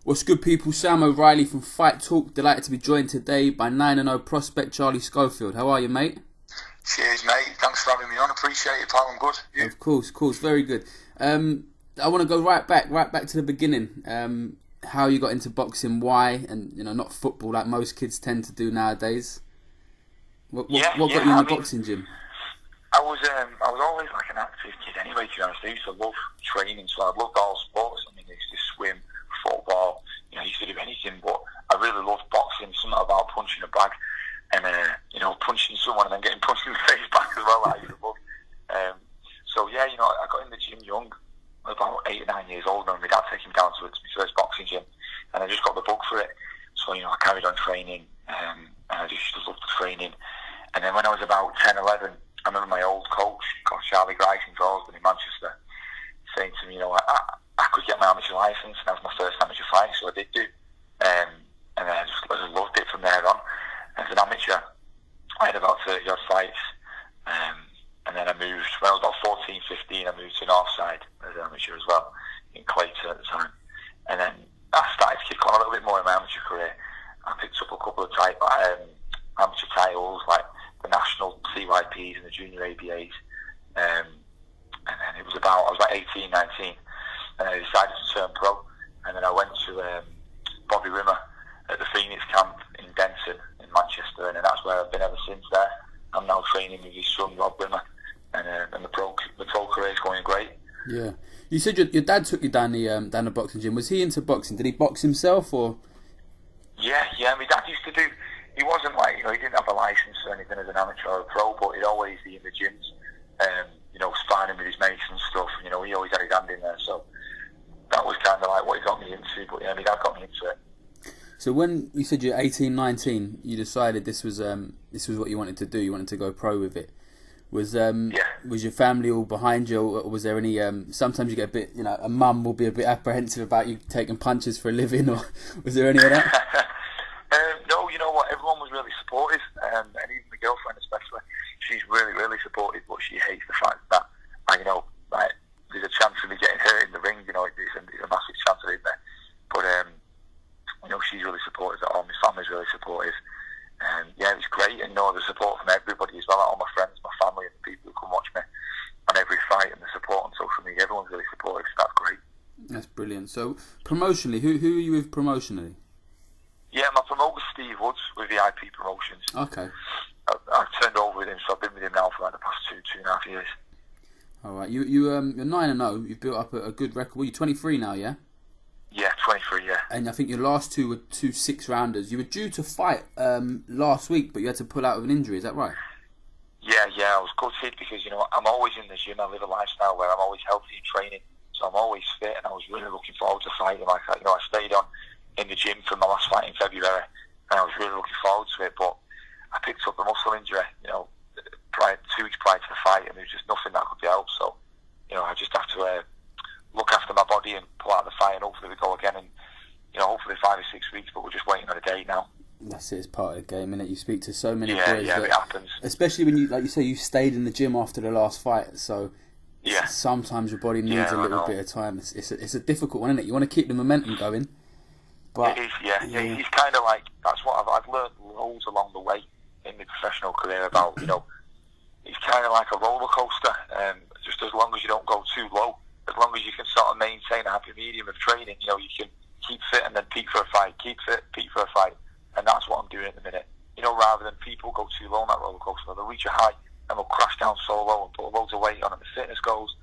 What's good, people? Sam O'Reilly from Fight Talk. Delighted to be joined today by 9-0 prospect Charlie Schofield. How are you, mate? Cheers, mate. Thanks for having me on. Appreciate it, pal. I'm good. You? Of course. Very good. I want to go right back to the beginning. How you got into boxing, why, and not football like most kids tend to do nowadays. What got you in the boxing gym? I was always like an active kid anyway, to be honest. I used to love training, so I loved all sports. I mean, I used to swim, football, I used to do anything, but I really loved boxing. Something about punching a bag and, punching someone and then getting punched in the face back as well, that I used to love. I got in the gym young, about 8 or 9 years old, and my dad took me down to my first boxing gym, and I just got the bug for it. So, I carried on training, and I just loved the training. And then when I was about 10, 11, I remember my old coach, Charlie Schofield in Manchester, saying to me, I could get my amateur license, and that was my first amateur fight, so I did do. And I just loved it from there on. As an amateur, I had about 30 odd fights, and then I moved, when I was about 14, 15, I moved to Northside as an amateur as well, in Clayton at the time. And then I started to kick on a little bit more in my amateur career. I picked up a couple of amateur titles, like the national CYPs and the junior ABAs. And then I was about 18, 19, and I decided to turn pro. And then I went to Bobby Rimmer at the Phoenix camp in Denton in Manchester, and that's where I've been ever since there. I'm now training with his son Rob Rimmer, and the pro career is going great. Yeah, you said your dad took you down the boxing gym. Was he into boxing? Did he box himself or? Yeah. My dad used to do. He wasn't like he didn't have a license or anything as an amateur or a pro, but he'd always be in the gyms, sparring with his mates and stuff. He always had his hand in there, so that was kind of like what he got me into. But my dad got me into it. So when you said you're 18, 19, you decided this was what you wanted to do. You wanted to go pro with it. Was your family all behind you, or was there any? Sometimes you get a bit, a mum will be a bit apprehensive about you taking punches for a living, or was there any of that? No, you know what? Everyone was really supportive, and even my girlfriend especially. She's really, really supportive, but she hates the fact that there's a chance of me getting hurt in the ring. It's a massive chance of it there. But she's really supportive at all. My family's really supportive. It was great, and the support from everybody as well, all my friends, my family, and the people who come watch me on every fight, and the support on social media. Everyone's really supportive, so that's great. That's brilliant. So promotionally, who are you with promotionally? Yeah, my promoter's Steve Woods with VIP Promotions. Okay. I've turned over with him, so I've been with him now for like the past 2.5 years. All right, you're 9-0. You've built up a good record. Well, you're 23 now, yeah? Yeah, 23, yeah. And I think your last two were 2 6-rounders. You were due to fight last week, but you had to pull out of an injury. Is that right? Yeah. I was gutted because I'm always in the gym. I live a lifestyle where I'm always healthy and training, so I'm always fit, and I was really looking forward to fighting. I stayed on in the gym for my last fight in February, and I was really looking forward to it. But I picked up a muscle injury, 2 weeks prior to the fight, and there was just nothing that could be helped. So, I just have to look after my body and pull out the fight, and hopefully we go again in, hopefully 5 or 6 weeks. But we're just waiting on a date now. That's it. It's part of the game, innit? You speak to so many boys. Yeah, it happens. Especially when you, like you say, you stayed in the gym after the last fight. So yeah, sometimes your body needs a little bit of time. It's a difficult one, isn't it? You want to keep the momentum going. But it is, yeah. He's kind of like, that's what I've learned loads along the way in my professional career about, it's kind of like a roller coaster. Just as long as you don't go too low, as long as you can sort of maintain a happy medium of training, you can keep fit and then peak for a fight, keep fit, peak for a fight. And that's what I'm doing at the minute. Rather than people go too low on that roller coaster, they'll reach a high and they'll crash down so low and put loads of weight on, and the fitness goes.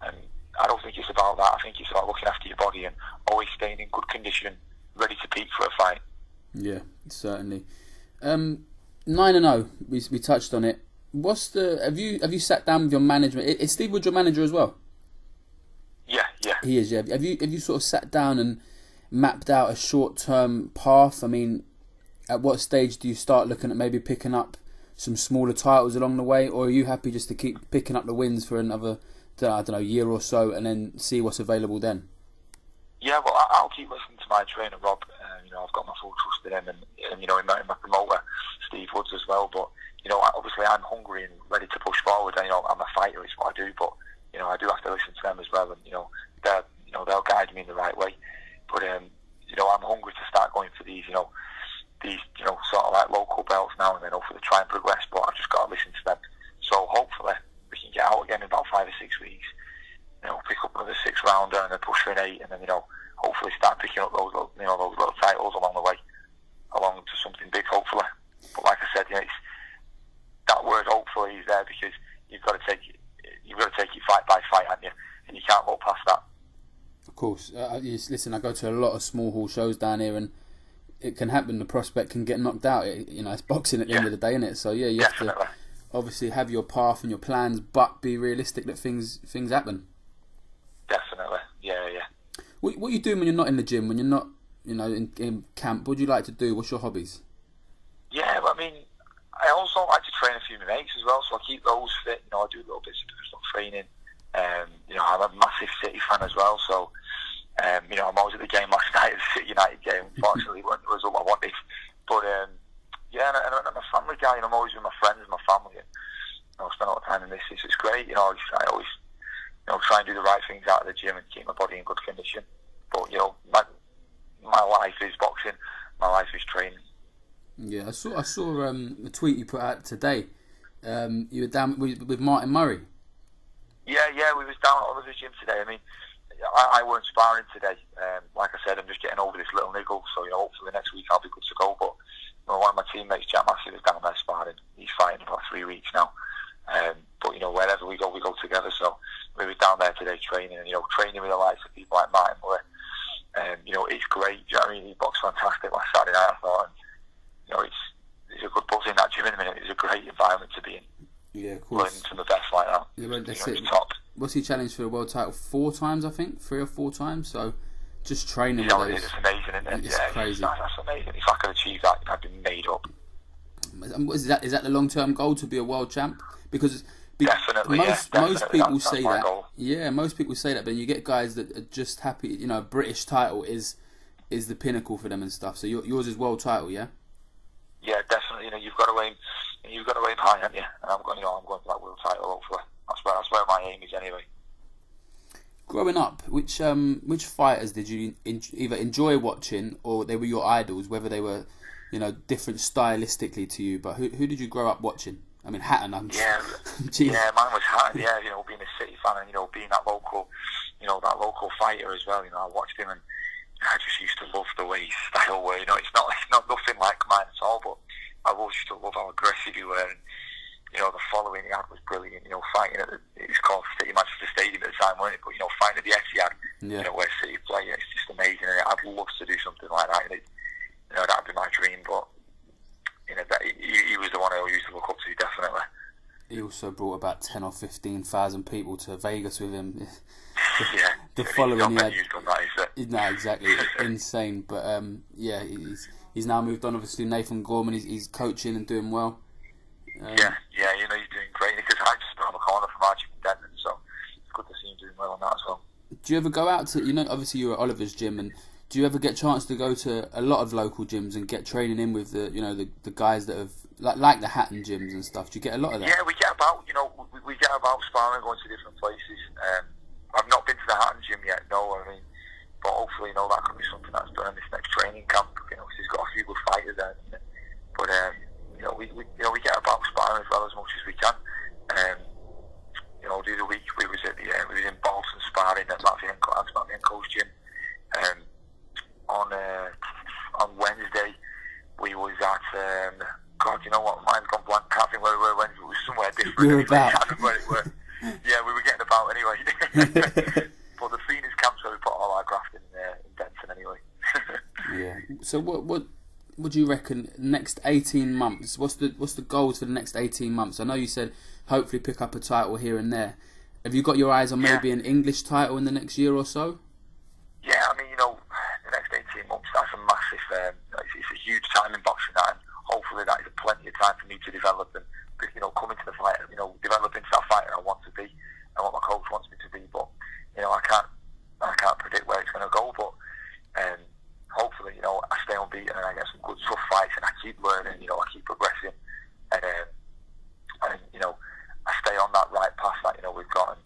And I don't think it's about that. I think it's about looking after your body and always staying in good condition, ready to peak for a fight. Yeah, certainly. 9-0. We touched on it. Have you sat down with your management? Is Steve Wood your manager as well? Yeah. He is. Yeah. Have you sort of sat down and mapped out a short-term path? I mean, at what stage do you start looking at maybe picking up some smaller titles along the way, or are you happy just to keep picking up the wins for another, year or so, and then see what's available then? Yeah, well, I'll keep listening to my trainer Rob. I've got my full trust in him, and in my promoter Steve Woods as well. But obviously I'm hungry and ready to push forward. I'm a fighter, it's what I do. But I do have to listen to them as well, and they'll guide me in the right way. But I'm hungry to start going for these sort of like local belts now, and then hopefully try and progress. But I've just got to listen to them. So hopefully we can get out again in about 5 or 6 weeks. Pick up another 6-rounder and then push for an 8, and then hopefully start picking up those little titles along the way, along to something big. Hopefully, but like I said, it's, that word hopefully is there because you've got to take it fight by fight, haven't you? And you can't go past that. Of course. Listen, I go to a lot of small hall shows down here, and it can happen. The prospect can get knocked out. It's boxing at the end of the day, isn't it? So yeah, you Definitely. have to obviously have your path and your plans, but be realistic that things happen. Definitely. Yeah. What are you doing when you're not in the gym? When you're not, in camp? What do you like to do? What's your hobbies? Yeah, well, I mean, I also like to train a few of my mates as well, so I keep those fit. I do little bits of personal training. I'm a massive City fan as well, so I'm always at the game last night, the City United game. Unfortunately, it wasn't the result I wanted. But and I'm a family guy, and I'm always with my friends and my family. And I spend a lot of time in this. It's great. I always try and do the right things out of the gym and keep my body in good condition. But my life is boxing. My life is training. Yeah, I saw a tweet you put out today. You were down with Martin Murray. Yeah, we was down at Oliver's gym today. I mean, I weren't sparring today. Like I said, I'm just getting over this little niggle. So hopefully next week I'll be good to go. But one of my teammates, Jack Massey, is down there sparring. He's fighting for 3 weeks now. But wherever we go together. So we were down there today training, and training with the likes of people like Martin Murray. It's great. Do you know what I mean? He boxed fantastic last Saturday night, I thought. And, there's a good buzz in that gym in a minute. It's a great environment to be in. Yeah, of course. Learning from the best like that. Yeah, but that's it. Top. What's he challenged for a world title 4 times? I think 3 or 4 times. So just training. It's amazing, isn't it? It's crazy. That's amazing. If I could achieve that, I'd be made up. Is that the long-term goal, to be a world champ? Because definitely, most people say that. Goal. Yeah, most people say that, but you get guys that are just happy. British title is the pinnacle for them and stuff. So yours is world title, yeah. Yeah, definitely. You've got to aim high, haven't you? And I'm going for that world title. Hopefully, that's where my aim is anyway. Growing up, which fighters did you either enjoy watching, or they were your idols? Whether they were, different stylistically to you, but who did you grow up watching? I mean, Hatton. Yeah, mine was Hatton. Yeah, being a City fan and being that local fighter as well. I watched him and I just used to love the way his style were. It's not nothing like mine at all, but I always used to love how aggressive he were, and the following he had was brilliant. Fighting at it was called City Manchester Stadium at the time, wasn't it? But fighting at the Etihad, where City play, it's just amazing. And I'd love to do something like that. That'd be my dream. But he was the one I used to look up to, definitely. He also brought about 10 or 15,000 people to Vegas with him. The yeah, following he had. No, exactly, insane. But he's now moved on. Obviously, Nathan Gorman, he's coaching and doing well. He's doing great because I just around the corner from Archie Denton, so it's good to see him doing well on that as well. Do you ever go out to? Obviously you're at Oliver's gym, and do you ever get a chance to go to a lot of local gyms and get training in with the guys that have like the Hatton gyms and stuff? Do you get a lot of that? Yeah, we get about sparring, going to different places. I've not been to the Hatton gym yet, no. I mean, but hopefully, that could be something that's done in this next training camp. Because he's got a few good fighters there. But we get about sparring as well as much as we can. The other week we was in Bolton sparring at Matvienko's gym. On Wednesday we was at God, you know what? Mine's gone blank. Can't think where we were Wednesday. It was somewhere different. We were about. I can't remember where it were. Yeah, we were getting about anyway. But the Phoenix camp's where we put all our graft in Denton anyway. Yeah. So what do you reckon? Next 18 months. What's the goals for the next 18 months? I know you said hopefully pick up a title here and there. Have you got your eyes on maybe an English title in the next year or so? Yeah, I mean, the next 18 months, that's a massive, it's a huge time in boxing, that, and hopefully that is plenty of time for me to develop and, come into the fight, develop into that fighter I want to be and what my coach wants me to be. But, I can't predict where it's going to go, but hopefully, I stay unbeaten and I get some good tough fights and I keep learning, I keep progressing and I stay on that right path that, we've got, and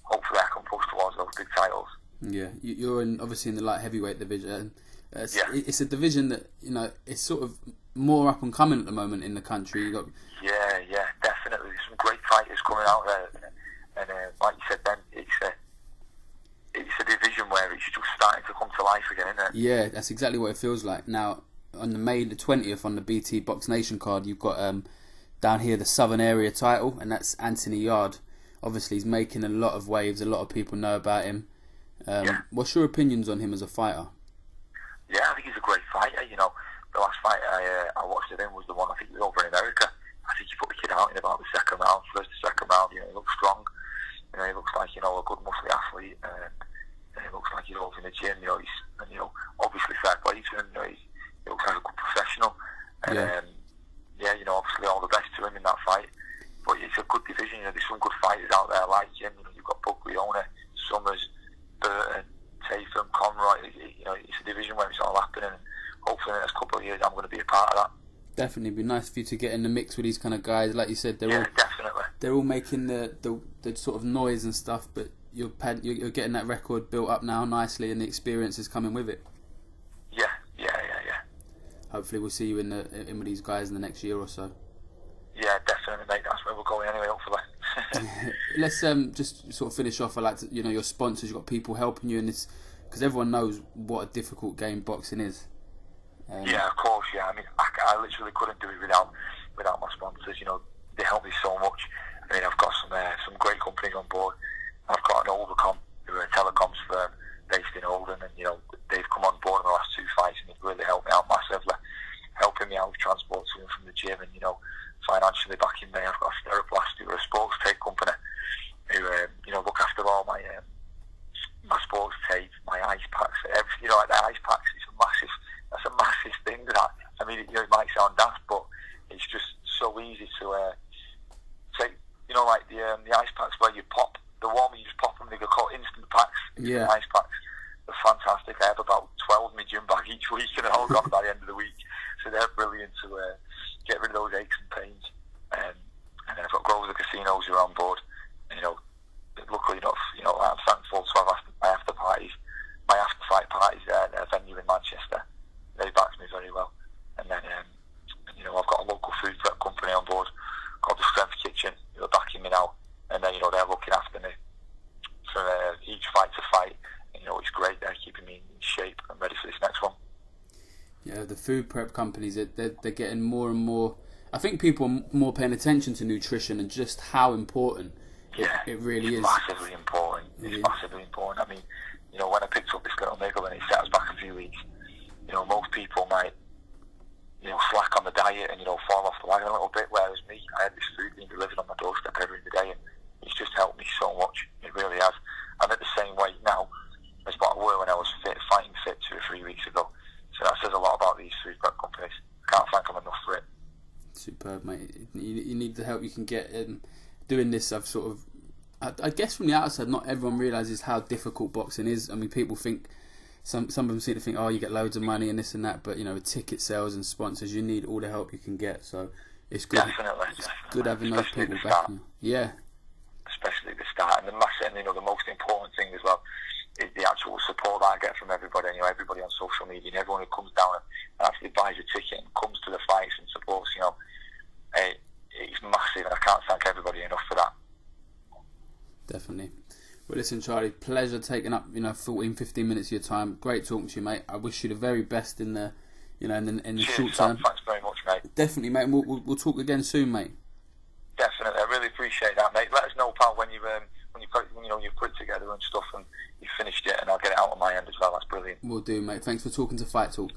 hopefully I can push towards those big titles. Yeah, you're obviously in the light heavyweight division. It's a division that, you know, it's sort of more up and coming at the moment in the country. You got definitely. There's some great fighters coming out there, and like you said, then it's a division where it's just starting to come to life again, isn't it? Yeah, that's exactly what it feels like. Now, on the May the 20th on the BT Box Nation card, you've got down here the Southern Area title, and that's Anthony Yarde. Obviously, he's making a lot of waves. A lot of people know about him. What's your opinions on him as a fighter? Yeah, I think he's a great fighter. You know, the last fight I watched of him was the one, I think, over in America. I think he put the kid out in about the second round, first to second round. You know, he looks strong. You know, he looks like, you know, a good muscly athlete. And he looks like he's always in the gym. You know, obviously fair play to him. You know, he looks like a good professional. And you know, obviously all the best to him in that fight. But it's a good division. You know, there's some good fighters out there like him. You know, you've got Buglione, Summers, Burton, Tatham, Conroy. You know, it's a division where it's all happening. And hopefully in the next couple of years I'm going to be a part of that. Definitely, be nice for you to get in the mix with these kind of guys. Like you said, they're all making the sort of noise and stuff, but you're getting that record built up now nicely, and the experience is coming with it. Yeah. Hopefully, we'll see you in with these guys in the next year or so. Yeah, definitely, mate. That's where we're going anyway. Hopefully. Let's just sort of finish off. I like to, you know, your sponsors. You've got people helping you in this, because everyone knows what a difficult game boxing is. Yeah, of course. Yeah, I mean, I literally couldn't do it without my sponsors. You know, they help me so much. I mean, I've got some great companies on board. I've got an Overcom, who are a telecoms firm based in Oldham, and you know, they've come on board in the last 2 fights, and they've really helped me out massively, helping me out with transport to and from the gym, and you know, financially backing me. I've got a Stereoplast, who are a sports tape company, who you know, look after all my sports tape, my ice packs, everything. You know, like the ice packs, that's a massive thing. That, I mean, you know, it might sound daft, but it's just so easy to take. You know, like the ice packs where you pop the one, you just pop them. They're called instant packs. Yeah. Ice packs. They're fantastic. I have about 12 in my gym bag each week, and they're all gone by the end of the week. So they're brilliant to get rid of those aches and pains. And then I've got Grover Casinos who are on board. And, you know, luckily enough, you know, I'm thankful to have my after parties, my after fight parties there at a venue in Manchester. They backed me very well. And then, you know, I've got a local food prep company on board called the Strength Kitchen, who are backing me now. And then, you know, they're looking after me from each fight to fight. And, you know, it's great. They're keeping me in shape and ready for this next one. Yeah, the food prep companies, they're getting more and more. I think people are more paying attention to nutrition and just how important it really is. Massively important. It's massively important. I mean, you know, when I picked up this little niggle and he set us back a few weeks, you know, most people might, you know, slack on the diet and, you know, fall off the wagon a little bit, whereas me, I had this food being delivered on my doorstep every day, and it's just helped me so much. It really has. I'm at the same weight now as what I were when I was fighting fit 2 or 3 weeks ago. So that says a lot about these food prep companies. I can't thank them enough for it. Superb, mate. You need the help you can get. Doing this, I've sort of, I guess from the outside, not everyone realises how difficult boxing is. I mean, people think, some of them seem to think, oh, you get loads of money and this and that, but, you know, with ticket sales and sponsors, you need all the help you can get. So it's good. Definitely. Good having those people back. Yeah. Especially at the start, and you know, the most important thing as well is the actual support that I get from everybody. You know, everybody on social media, and everyone who comes down and actually buys a ticket and comes to the fights and supports. You know, it's massive, and I can't thank everybody enough for that. Definitely. Well, listen, Charlie, pleasure taking up 14-15 minutes of your time. Great talking to you, mate. I wish you the very best in the Cheers, short Sam. term. Thanks very much, mate. Definitely, mate. We'll talk again soon, mate. Definitely, I really appreciate that, mate. Let us know, pal, when you've put it together and stuff, and you've finished it, and I'll get it out on my end as well. That's brilliant. Will do, mate. Thanks for talking to Fight Talk.